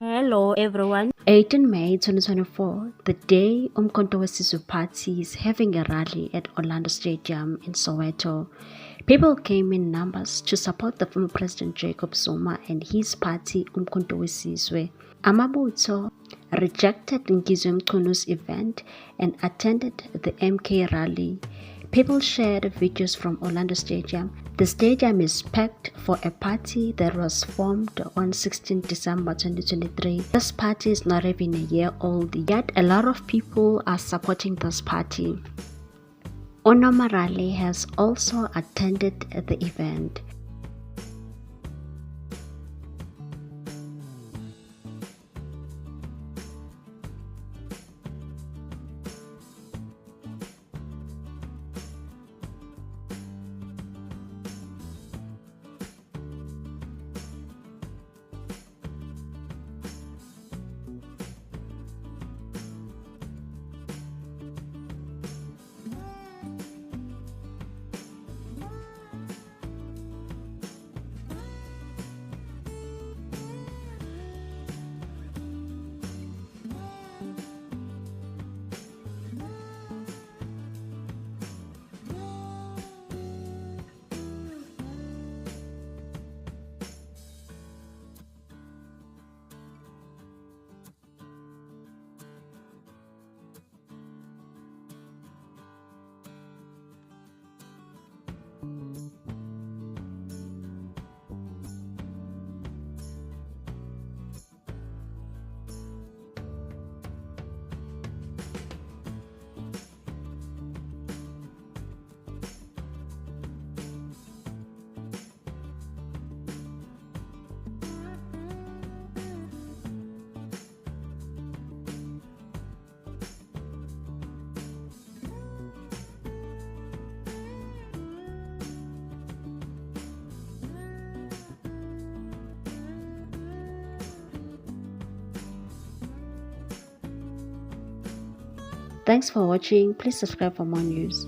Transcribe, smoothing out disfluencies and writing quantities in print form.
Hello everyone. 18 May 2024, the day Umkhonto weSizwe Party is having a rally at Orlando Stadium in Soweto. People came in numbers to support the former President Jacob Zuma and his party Umkhonto weSizwe. Amabutho rejected Ngizwe Mchunu's event and attended the MK rally. People shared videos from Orlando Stadium. The stadium is packed for a party that was formed on 16 December 2023. This party is not even a year old, yet a lot of people are supporting this party. Onomarale has also attended the event. Thanks for watching. Please subscribe for more news.